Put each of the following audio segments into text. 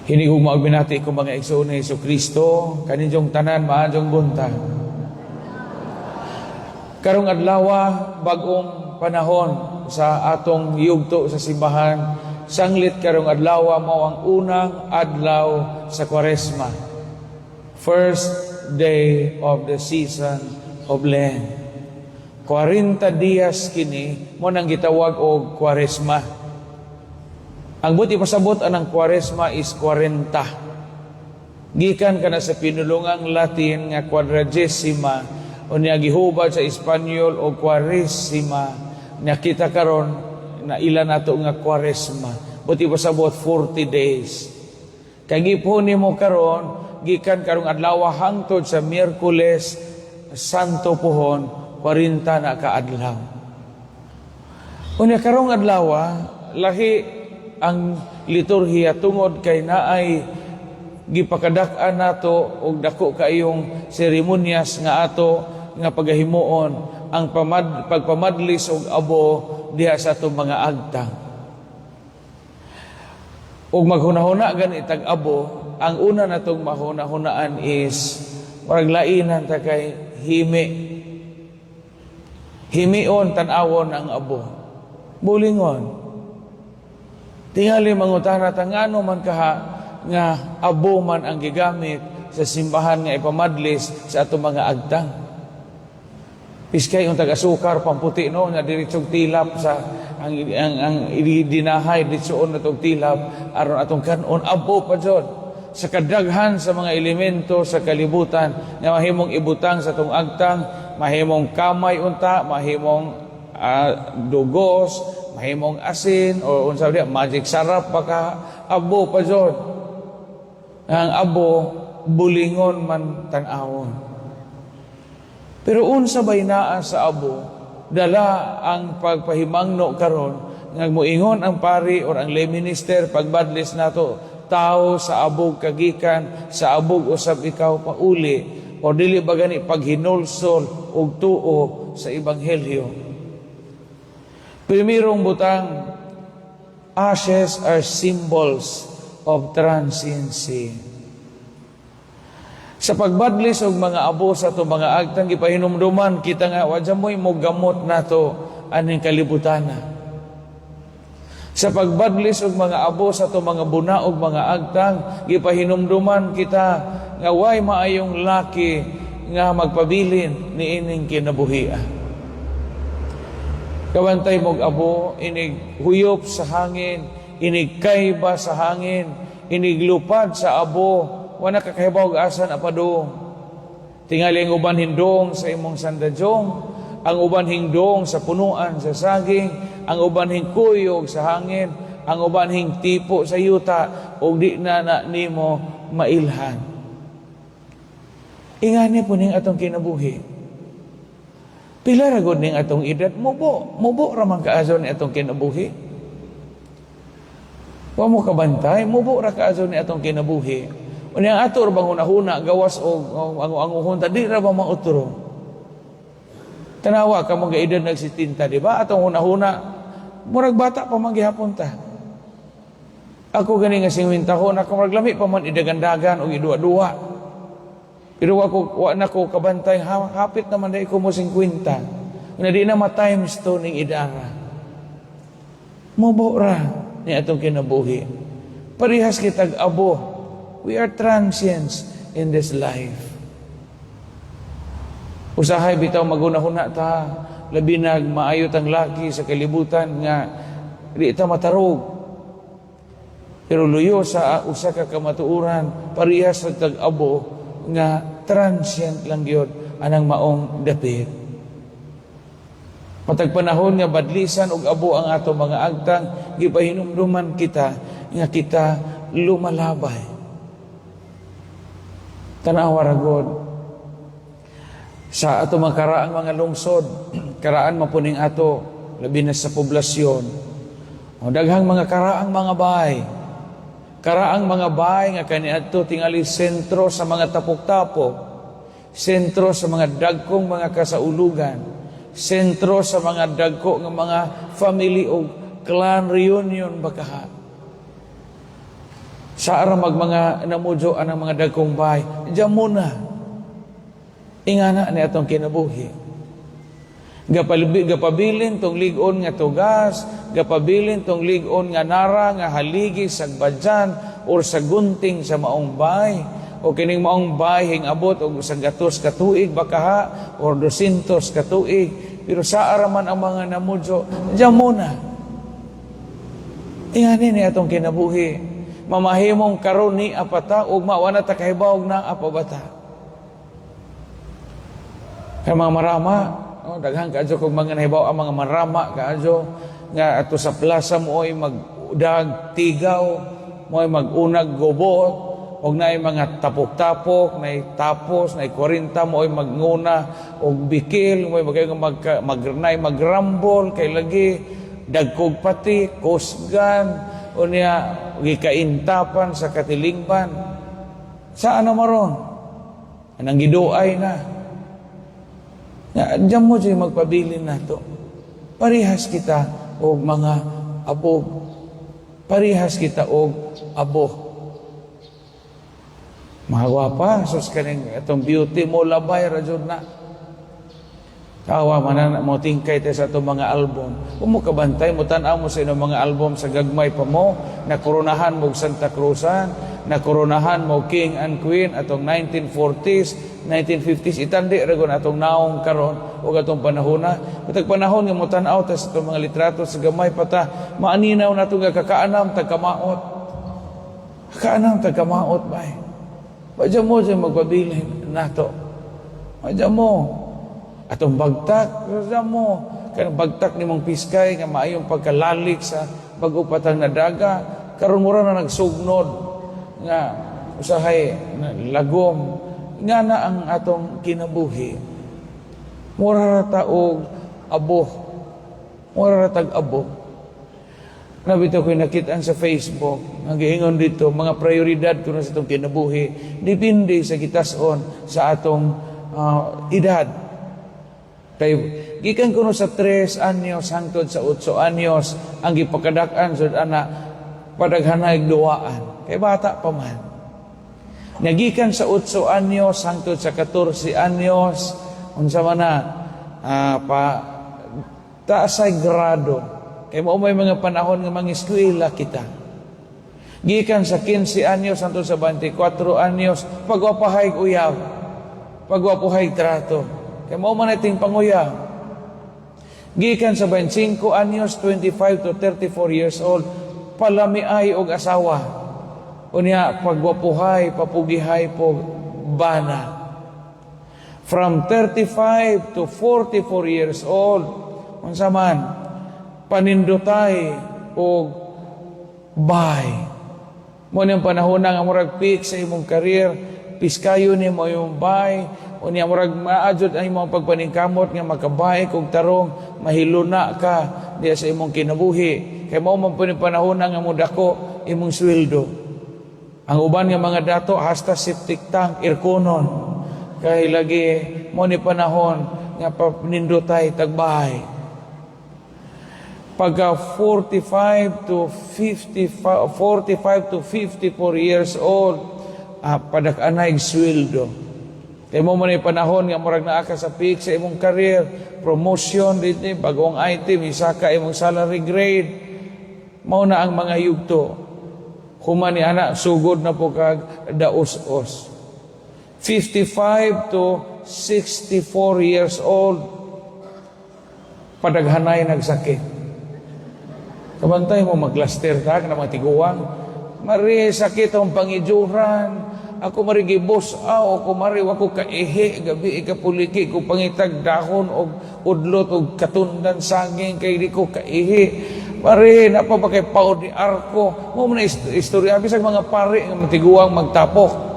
Hinigog magbinati ko mga igsoon ni Jesucristo, kaninyong tanan, maadjong buntag. Karong adlawa, bagong panahon sa atong yugto sa simbahan, sanglit karong adlawa mao ang unang adlaw sa Kwaresma. First day of the season of Lent. 40 dias kini mo nang gitawag og Kwaresma. Ang buti pasabot anang Kwaresma is 40. Gikan kana sa pinulungang Latin nga quadragesima o niya gihubad sa Espanyol o Quaresima, nakita karon na ilan nato nga Kwaresma. Buti pasabot 40 days. Kay gipon nimo karon gikan karong adlaw hangtod sa Miyerkules Santo Pohon 40 na ka adlaw. Unya karong adlaw lahi ang liturhiya tungod kay naay gipakadak-an nato og dako kaayong seremonyas nga ato nga pagahimuon ang pagpamadlis og abo diha sa atong mga agtang. Og maghunahuna gani tag abo, ang una natong mahunahunaan is warag lainan ta kay himi. Himion tan-awon ang abo. Bulingon. Tingali mangutana tangano man kaha nga abo man ang gigamit sa simbahan nga ipamadlis sa atong mga agtang. Piskay yung taga-sukar pamputi no nga diretsong tilap sa ang idinahay ditsoon natong tilap aron atong kanon abo pa jud sa kadaghan sa mga elemento sa kalibutan nga mahimong ibutang sa atong agtang, mahimong kamay unta, mahimong dugos, mahimong asin o unsa diya magic sarap baka abo pa jud. Ang abo bulingon man tan-awon. Pero unsa bay naa sa abo dala ang pagpahimangno karon nga moingon ang pari or ang lay minister pagbadlis nato tao sa abog kagikan sa abog usab ikaw pauli o dili ba gani paghinulsol og tuo sa ebanghelyo. Primerong butang, ashes are symbols of transiency. Sa pagbadlis og mga abo sa to mga agtang gipahinumduman kita nga wa moy mo gamot nato aning kalibutana. Sa pagbadlis og mga abo sa to mga buna og mga agtang gipahinumduman kita nga way maayong laki nga magpabilin niining kinabuhian. Kawantay mog abo, inig huyop sa hangin, inig kayba sa hangin, inig lupad sa abo, wala kakahibaw asan apadong. Tingali ang uban hindong sa imong sandadyong, ang uban hingdong sa punuan sa saging, ang uban hingkuyog sa hangin, ang uban hing tipo sa yuta, o di na nimo mailhan. Ingani po ning atong kinabuhi. Pila ra gud ning atong edad mubo ra man kaazo ni atong kinabuhi. Wa mo kabantay, mubo ra kaazo ni atong kinabuhi. Unya ato ra bang hunahuna gawas og anguhon ta di ra ba mautro. Tanawa ka mo ga edad nagsitinta, di ba? Atong hunahuna murag bata pa man gihapon ta. Ako gani nga 50 taon ako murag lami pa man idagandagan og idua-dua. Pero wa na ko kabantay, hapit naman dahil ko mo 50. Na di na ma-times to ning idara. Mubura ni atong kinabuhi. Parihas kitag abo. We are transients in this life. Usahay bitaw magunahuna ta, labi nag maayot ang laki sa kalibutan nga di ta matarog. Pero luyo sa usa ka kamatuuran, parihas sa tag-abo nga transient lang yun anang maong dapit. Matag panahon nga badlisan og abo ang ato mga agtang, gipahinumduman kita nga kita lumalabay. Tanawa ra gud sa ato mga karaang mga lungsod, karaan mapuning ato labi na sa poblasyon. O daghang mga karaang mga bahay. Karaang mga bahay nga kaniadto tingali sentro sa mga tapok-tapok, sentro sa mga dagkong mga kasaulugan, sentro sa mga dagko nga mga family o clan reunion bakaha. Sa ara mga namudyo ang mga dagkong bahay, diyan muna. Ingana ni atong kinabuhi. Gapabilin tong ligon nga tugas, gapabilin tong ligon nga nara, nga haligi sa badyan, or sa gunting sa maong bahay, o kining maong bahay hingabot og 100 ka tuig bakaha, or 200 ka tuig. Pero sa araman ang mga namudyo, diyan muna. Ingani ni atong kinabuhi. Mamahimong karon ni apata ug mawana ta kahibawog na apabata. Kay mga marama, daghang kaadyo kog mga nahibaw ang mga marama kaadyo nga ato sa plaza mo ay magdag tigaw, mo ay magunag gobot, og naay mga tapok-tapok, naay tapos, naay 40 mo ay magnguna og bikil, mo ay magrambol kay lagi dagkog pati, kusgan, o niya gikaintapan sa katilingban. Saan na maron? Anang giduay na. Diyan mo siya magpabilin na to. Parihas kita o mga abo. Parihas kita o abo. Mga gwapa, sus kaning itong beauty mo labay, rajod na. Kawa man mo tingkay tayo sa itong mga album. Kung mo kabantay, mo tanaw mo sa inyong mga album sa gagmay pa mo, na koronahan mo Santa Cruzan, na koronahan mo King and Queen atong 1940s, 1950s, itandi ragon atong naong karon o atong panahon na. Katag panahon nga mo tanaw tayo sa itong mga litrato sa gamay pata, maaninaw na itong kakaanam, tagkamaot. Kakaanam, tagkamaot ba eh? Badya mo siya magpabilin na ito. Badya mo. Atong bagtak, badya mo. Kaya bagtak ni mong piskay, nga maayong pagkalalik sa pag-upatang na daga. Karon mura na nagsugnod. Nga, usahay, lagom. Nga na ang atong kinabuhi. Mura na taog abo. Mura na tag abo. Nabito ko nakitaan sa Facebook, nagiingon dito, mga prioridad ko na sa itong kinabuhi, depende sa kitason sa atong edad. Kay gikan kuno sa 3 anyos hangtod sa 8 anyos ang gipakadak-an sud ana padaghanay duwaan. Kay bata pa man. Nagikan sa 8 anyos hangtod sa 14 anyos unsa man na pa taasay grado. Kay mao may mga panahon nga mangiskwela kita. Gikan sa 15 anyos hangtod sa 24 anyos pagwapahay uyaw. Pagwapahay trato. Kaya mo man nating panguya. Gikan sa 25 anyos, 25 to 34 years old, palamiay og asawa. Unya, pagwapuhay, papugihay po, bana. From 35 to 44 years old, unsa man, panindutay og bay. Mo niyang panahon nga murag peak sa imong career, piskayo ni mo yung bay, o niya murag maadjud ang imong pagpaningkamot nga makabay kog tarong mahiluna ka diya sa imong kinabuhi. Kay mao man pud panahon nga mudako imong sweldo. Ang uban nga mga dato hasta septic tank irkonon. Kay lagi mo ni panahon nga paninindutay tagbahay. Pagka 45 to 54 years old, padak-anay sweldo. Kaya mo man panahon nga murag naa ka sa peak sa imong career, promotion dinhi, bagong item, isa ka imong salary grade. Mao na ang mga yugto. Human ni ana sugod na po kag daos-os. 55 to 64 years old, padaghanay nagsakit. Kabantay mo maglaster ka na mga tiguang. Mari sakit ang pangijuran. Ako mari gibos ako mari wako kaihi gabi ikapuliki ko pangitag dahon og udlot og katundan saging kay di ko kaihi. Mari na pa kay paod ni arko. Mo man istorya bisag mga pari nga tiguang magtapok.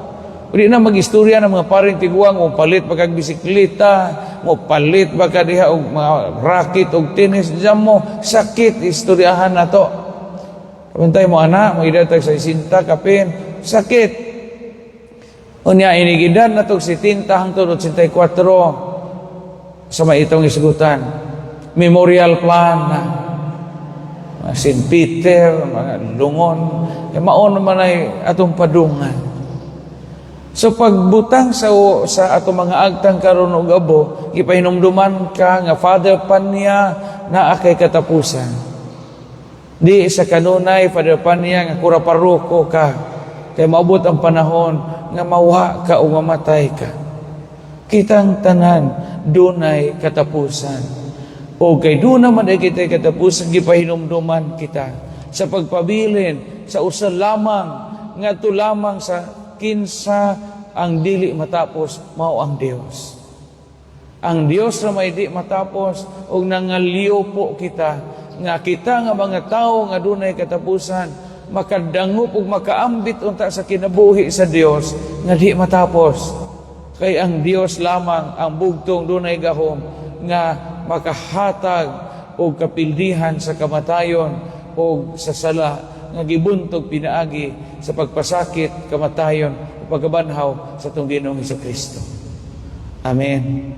Udi na magistorya ng mga paring tiguang mo palit pagkag bisikleta, mo palit baka diha og mga racket og tennis jam mo sakit istoryahan na to. Kabantay mo ana, mo edad tag 60 kapin, sakit. Unya inigidan na itong 70 hangtod 84 sa maitong isgutan. Memorial plan na. mga St. Peter, mga lungon, mao naman ay atong padungan. So pagbutang sa atong mga agtang karon og abo, gipahinumduman ka nga Father Panya na akay katapusan. Di sa kanunay Father Panya nga kura paroko ka, kay maabot ang panahon nga mawa ka o mamatay ka. Kitang tanan dunay katapusan. O kay doon naman ay kita katapusan, gipahinumduman kita sa pagpabilin, sa usa lamang, nga to lamang sa kinsa ang dili matapos, mao ang Dios. Ang Dios na may di matapos, o nangaliw po kita, nga kita nga mga tao nga dunay katapusan, makadangup o makaambit unta sa kinabuhi sa Dios, nga di matapos. Kay ang Dios lamang ang bugtong dunay gahom, nga makahatag o kapildihan sa kamatayon o sa sala nga gibuntog pinaagi sa pagpasakit, kamatayon o pagkabanhaw sa tong Ginoong Hesukristo. Amen.